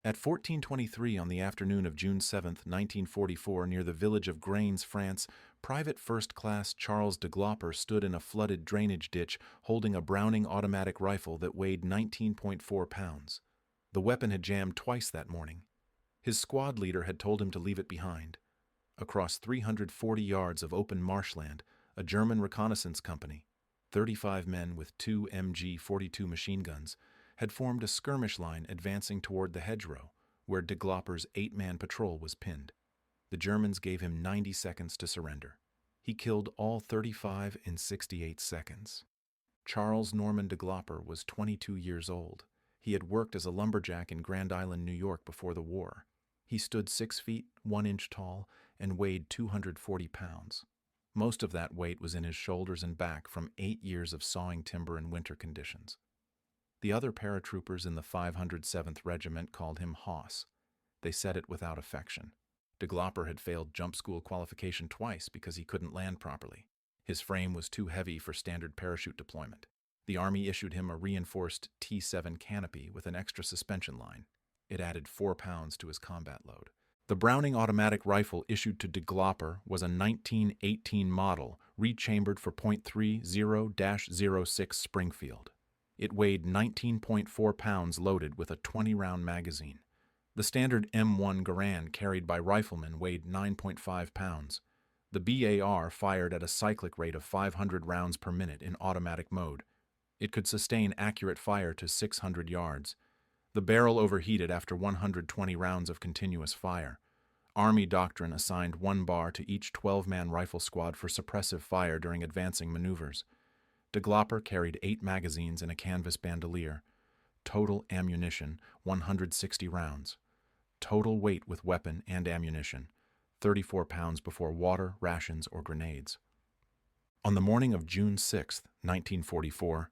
At 14:23 on the afternoon of June 7, 1944, near the village of Grains, France, Private First Class Charles DeGlopper stood in a flooded drainage ditch holding a Browning automatic rifle that weighed 19.4 pounds. The weapon had jammed twice that morning. His squad leader had told him to leave it behind. Across 340 yards of open marshland, a German reconnaissance company, 35 men with two MG-42 machine guns, had formed a skirmish line advancing toward the hedgerow, where DeGlopper's 8-man patrol was pinned. The Germans gave him 90 seconds to surrender. He killed all 35 in 68 seconds. Charles Norman DeGlopper was 22 years old. He had worked as a lumberjack in Grand Island, New York before the war. He stood 6 feet, 1 inch tall, and weighed 240 pounds. Most of that weight was in his shoulders and back from 8 years of sawing timber in winter conditions. The other paratroopers in the 507th Regiment called him Hoss. They said it without affection. DeGlopper had failed jump school qualification twice because he couldn't land properly. His frame was too heavy for standard parachute deployment. The Army issued him a reinforced T-7 canopy with an extra suspension line. It added 4 pounds to his combat load. The Browning automatic rifle issued to DeGlopper was a 1918 model, rechambered for .30-06 Springfield. It weighed 19.4 pounds loaded with a 20-round magazine. The standard M1 Garand carried by riflemen weighed 9.5 pounds. The BAR fired at a cyclic rate of 500 rounds per minute in automatic mode. It could sustain accurate fire to 600 yards. The barrel overheated after 120 rounds of continuous fire. Army doctrine assigned 1 bar to each 12-man rifle squad for suppressive fire during advancing maneuvers. DeGlopper carried 8 magazines in a canvas bandolier. Total ammunition, 160 rounds. Total weight with weapon and ammunition, 34 pounds before water, rations, or grenades. On the morning of June 6, 1944,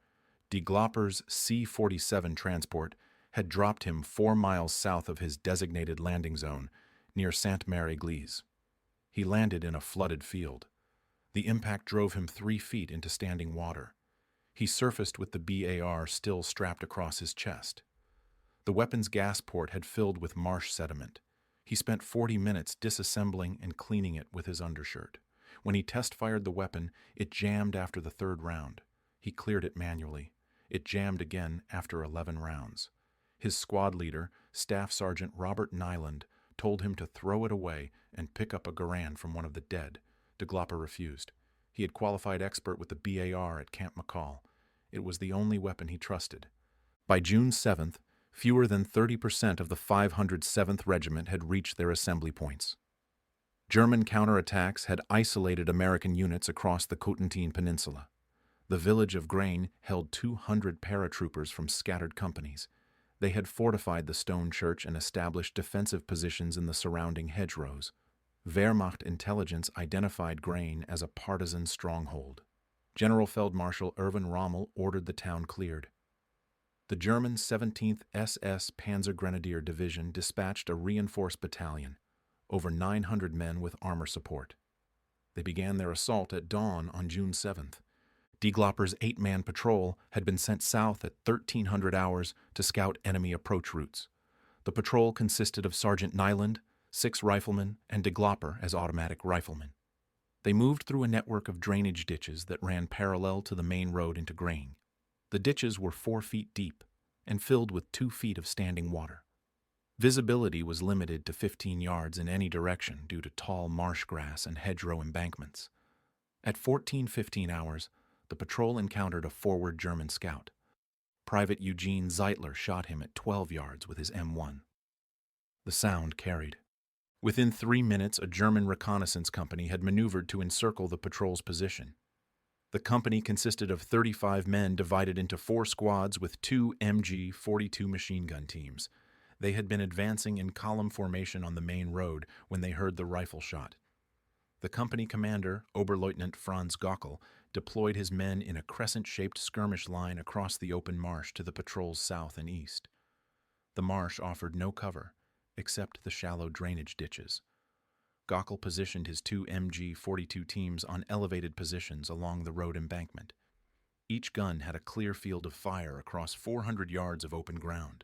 DeGlopper's C-47 transport had dropped him 4 miles south of his designated landing zone, near Sainte-Mère-Église. He landed in a flooded field. The impact drove him 3 feet into standing water. He surfaced with the BAR still strapped across his chest. The weapon's gas port had filled with marsh sediment. He spent 40 minutes disassembling and cleaning it with his undershirt. When he test-fired the weapon, it jammed after the 3rd round. He cleared it manually. It jammed again after 11 rounds. His squad leader, Staff Sergeant Robert Nyland, told him to throw it away and pick up a Garand from one of the dead. DeGlopper refused. He had qualified expert with the BAR at Camp McCall. It was the only weapon he trusted. By June 7th, fewer than 30% of the 507th Regiment had reached their assembly points. German counterattacks had isolated American units across the Cotentin Peninsula. The village of Grain held 200 paratroopers from scattered companies. They had fortified the stone church and established defensive positions in the surrounding hedgerows. Wehrmacht intelligence identified Grain as a partisan stronghold. General Feldmarschall Erwin Rommel ordered the town cleared. The German 17th SS Panzergrenadier Division dispatched a reinforced battalion, over 900 men with armor support. They began their assault at dawn on June 7th. DeGlopper's 8-man patrol had been sent south at 1300 hours to scout enemy approach routes. The patrol consisted of Sergeant Nyland, 6 riflemen, and DeGlopper as automatic riflemen. They moved through a network of drainage ditches that ran parallel to the main road into Grain. The ditches were 4 feet deep and filled with 2 feet of standing water. Visibility was limited to 15 yards in any direction due to tall marsh grass and hedgerow embankments. At 14:15 hours, the patrol encountered a forward German scout. Private Eugene Zeitler shot him at 12 yards with his M1. The sound carried. Within 3 minutes, a German reconnaissance company had maneuvered to encircle the patrol's position. The company consisted of 35 men divided into 4 squads with 2 MG-42 machine gun teams. They had been advancing in column formation on the main road when they heard the rifle shot. The company commander, Oberleutnant Franz Gockel, deployed his men in a crescent-shaped skirmish line across the open marsh to the patrol's south and east. The marsh offered no cover, except the shallow drainage ditches. Gockel positioned his 2 MG-42 teams on elevated positions along the road embankment. Each gun had a clear field of fire across 400 yards of open ground.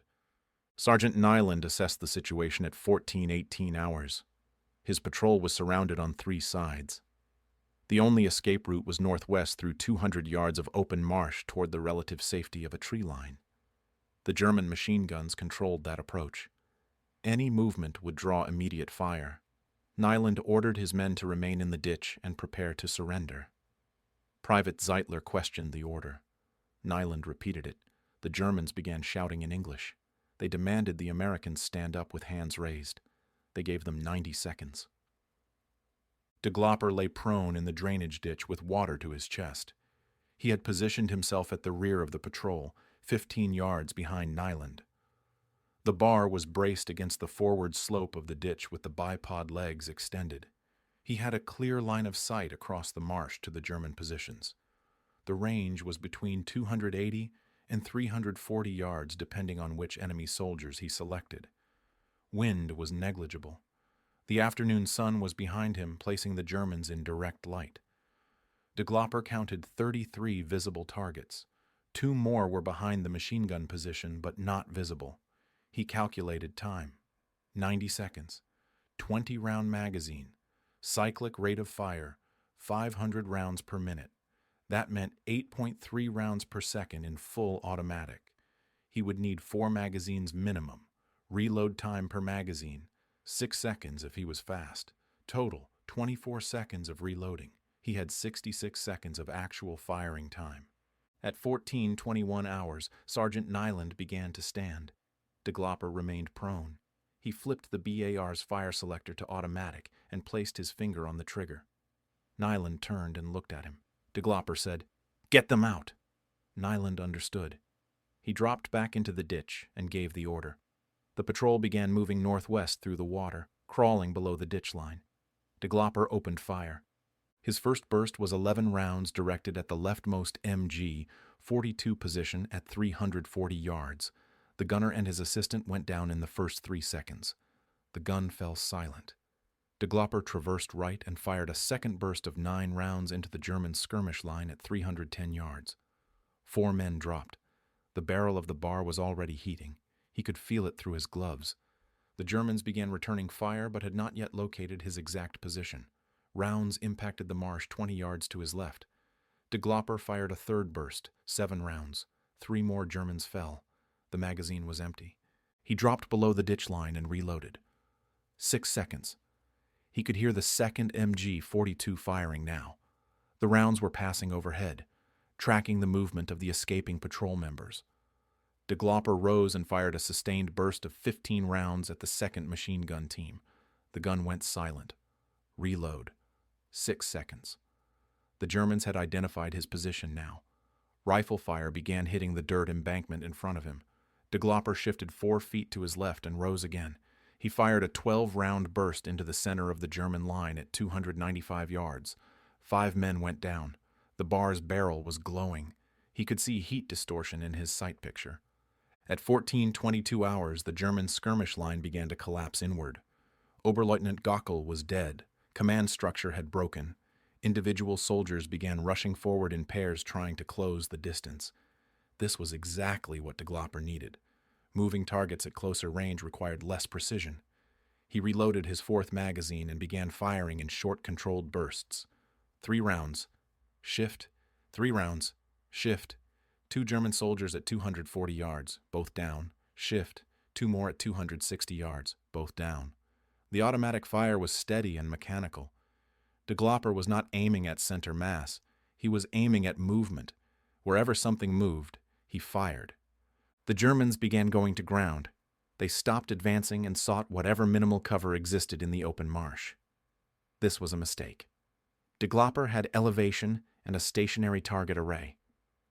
Sergeant Nyland assessed the situation at 14:18 hours. His patrol was surrounded on 3 sides. The only escape route was northwest through 200 yards of open marsh toward the relative safety of a tree line. The German machine guns controlled that approach. Any movement would draw immediate fire. Nyland ordered his men to remain in the ditch and prepare to surrender. Private Zeitler questioned the order. Nyland repeated it. The Germans began shouting in English. They demanded the Americans stand up with hands raised. They gave them 90 seconds. DeGlopper lay prone in the drainage ditch with water to his chest. He had positioned himself at the rear of the patrol, 15 yards behind Nyland. The bar was braced against the forward slope of the ditch with the bipod legs extended. He had a clear line of sight across the marsh to the German positions. The range was between 280 and 340 yards depending on which enemy soldiers he selected. Wind was negligible. The afternoon sun was behind him, placing the Germans in direct light. DeGlopper counted 33 visible targets. 2 more were behind the machine gun position, but not visible. He calculated time. 90 seconds. 20-round magazine. Cyclic rate of fire, 500 rounds per minute. That meant 8.3 rounds per second in full automatic. He would need 4 magazines minimum. Reload time per magazine, 6 seconds if he was fast. Total, 24 seconds of reloading. He had 66 seconds of actual firing time. At 14:21 hours, Sergeant Nyland began to stand. DeGlopper remained prone. He flipped the BAR's fire selector to automatic and placed his finger on the trigger. Nyland turned and looked at him. DeGlopper said, "Get them out." Nyland understood. He dropped back into the ditch and gave the order. The patrol began moving northwest through the water, crawling below the ditch line. DeGlopper opened fire. His first burst was 11 rounds directed at the leftmost MG 42 position at 340 yards. The gunner and his assistant went down in the first 3 seconds. The gun fell silent. DeGlopper traversed right and fired a second burst of 9 rounds into the German skirmish line at 310 yards. 4 men dropped. The barrel of the bar was already heating. He could feel it through his gloves. The Germans began returning fire but had not yet located his exact position. Rounds impacted the marsh 20 yards to his left. DeGlopper fired a third burst, 7 rounds. 3 more Germans fell. The magazine was empty. He dropped below the ditch line and reloaded. 6 seconds. He could hear the second MG 42 firing now. The rounds were passing overhead, tracking the movement of the escaping patrol members. DeGlopper rose and fired a sustained burst of 15 rounds at the second machine gun team. The gun went silent. Reload. 6 seconds. The Germans had identified his position now. Rifle fire began hitting the dirt embankment in front of him. DeGlopper shifted 4 feet to his left and rose again. He fired a 12-round burst into the center of the German line at 295 yards. 5 men went down. The bar's barrel was glowing. He could see heat distortion in his sight picture. At 14:22 hours, the German skirmish line began to collapse inward. Oberleutnant Gockel was dead. Command structure had broken. Individual soldiers began rushing forward in pairs trying to close the distance. This was exactly what DeGlopper needed. Moving targets at closer range required less precision. He reloaded his 4th magazine and began firing in short, controlled bursts. 3 rounds. Shift. 3 rounds. Shift. 2 German soldiers at 240 yards, both down. Shift. 2 more at 260 yards, both down. The automatic fire was steady and mechanical. DeGlopper was not aiming at center mass. He was aiming at movement. Wherever something moved, he fired. The Germans began going to ground. They stopped advancing and sought whatever minimal cover existed in the open marsh. This was a mistake. DeGlopper had elevation and a stationary target array.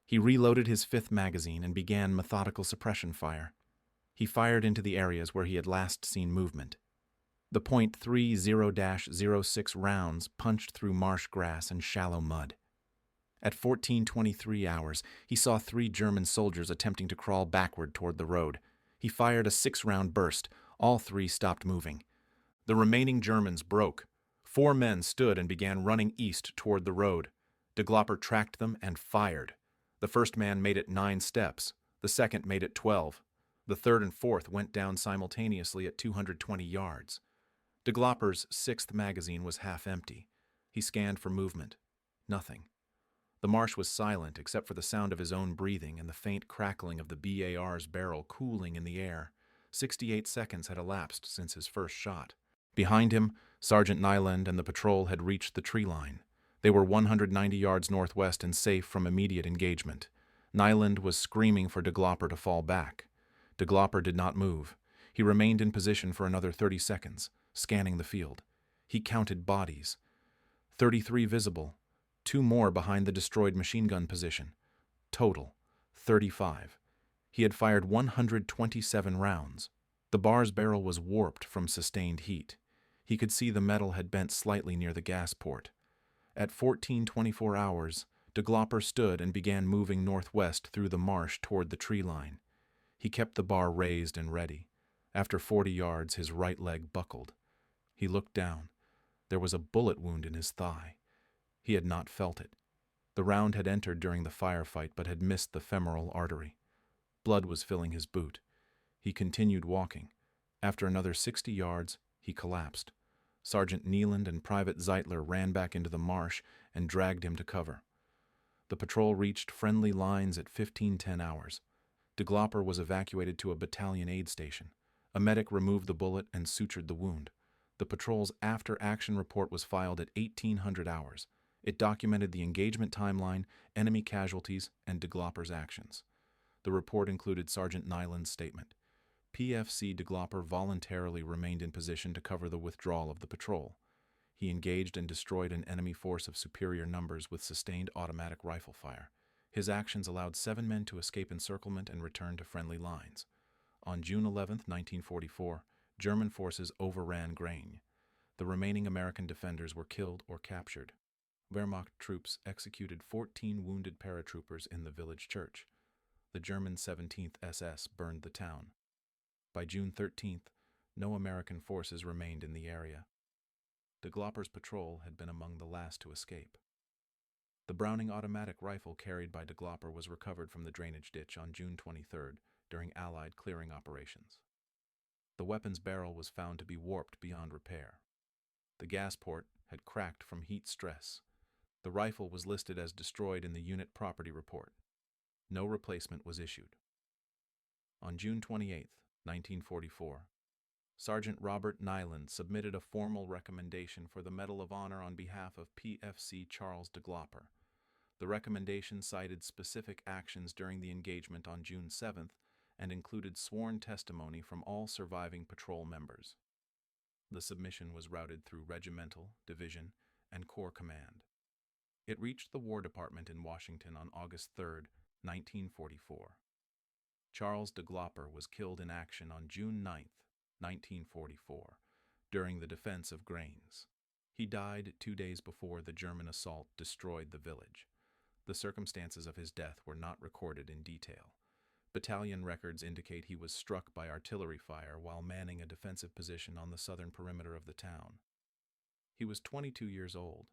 He reloaded his 5th magazine and began methodical suppression fire. He fired into the areas where he had last seen movement. The .30-06 rounds punched through marsh grass and shallow mud. At 14:23 hours, he saw 3 German soldiers attempting to crawl backward toward the road. He fired a 6-round burst. All 3 stopped moving. The remaining Germans broke. 4 men stood and began running east toward the road. DeGlopper tracked them and fired. The first man made it 9 steps. The second made it 12. The third and fourth went down simultaneously at 220 yards. DeGlopper's sixth magazine was half empty. He scanned for movement. Nothing. The marsh was silent except for the sound of his own breathing and the faint crackling of the BAR's barrel cooling in the air. 68 seconds had elapsed since his first shot. Behind him, Sergeant Nyland and the patrol had reached the tree line. They were 190 yards northwest and safe from immediate engagement. Nyland was screaming for DeGlopper to fall back. DeGlopper did not move. He remained in position for another 30 seconds, scanning the field. He counted bodies. 33 visible, 2 more behind the destroyed machine gun position. Total, 35. He had fired 127 rounds. The bar's barrel was warped from sustained heat. He could see the metal had bent slightly near the gas port. At 14:24 hours, DeGlopper stood and began moving northwest through the marsh toward the tree line. He kept the bar raised and ready. After 40 yards, his right leg buckled. He looked down. There was a bullet wound in his thigh. He had not felt it. The round had entered during the firefight but had missed the femoral artery. Blood was filling his boot. He continued walking. After another 60 yards, he collapsed. Sergeant Neeland and Private Zeitler ran back into the marsh and dragged him to cover. The patrol reached friendly lines at 15:10 hours. DeGlopper was evacuated to a battalion aid station. A medic removed the bullet and sutured the wound. The patrol's after-action report was filed at 1800 hours. It documented the engagement timeline, enemy casualties, and DeGlopper's actions. The report included Sergeant Nyland's statement. PFC DeGlopper voluntarily remained in position to cover the withdrawal of the patrol. He engaged and destroyed an enemy force of superior numbers with sustained automatic rifle fire. His actions allowed 7 men to escape encirclement and return to friendly lines. On June 11, 1944, German forces overran Grain. The remaining American defenders were killed or captured. Wehrmacht troops executed 14 wounded paratroopers in the village church. The German 17th SS burned the town. By June 13th, no American forces remained in the area. DeGlopper's patrol had been among the last to escape. The Browning automatic rifle carried by DeGlopper was recovered from the drainage ditch on June 23rd during Allied clearing operations. The weapon's barrel was found to be warped beyond repair. The gas port had cracked from heat stress. The rifle was listed as destroyed in the unit property report. No replacement was issued. On June 28, 1944, Sergeant Robert Nyland submitted a formal recommendation for the Medal of Honor on behalf of PFC Charles DeGlopper. The recommendation cited specific actions during the engagement on June 7th and included sworn testimony from all surviving patrol members. The submission was routed through regimental, division, and corps command. It reached the War Department in Washington on August 3, 1944. Charles DeGlopper was killed in action on June 9, 1944, during the defense of Grains. He died 2 days before the German assault destroyed the village. The circumstances of his death were not recorded in detail. Battalion records indicate he was struck by artillery fire while manning a defensive position on the southern perimeter of the town. He was 22 years old.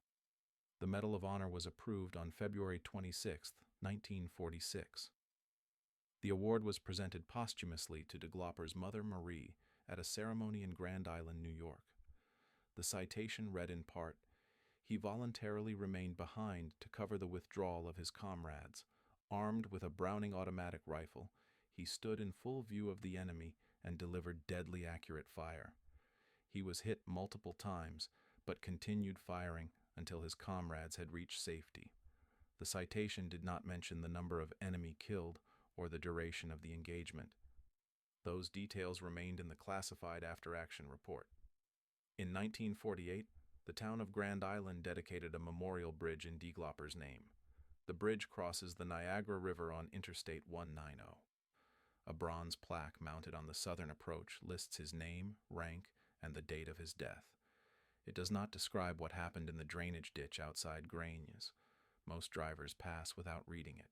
The Medal of Honor was approved on February 26, 1946. The award was presented posthumously to DeGlopper's mother, Marie, at a ceremony in Grand Island, New York. The citation read in part, "He voluntarily remained behind to cover the withdrawal of his comrades. Armed with a Browning automatic rifle, he stood in full view of the enemy and delivered deadly accurate fire. He was hit multiple times, but continued firing until his comrades had reached safety." The citation did not mention the number of enemy killed or the duration of the engagement. Those details remained in the classified after-action report. In 1948, the town of Grand Island dedicated a memorial bridge in DeGlopper's name. The bridge crosses the Niagara River on Interstate 190. A bronze plaque mounted on the southern approach lists his name, rank, and the date of his death. It does not describe what happened in the drainage ditch outside Grains. Most drivers pass without reading it.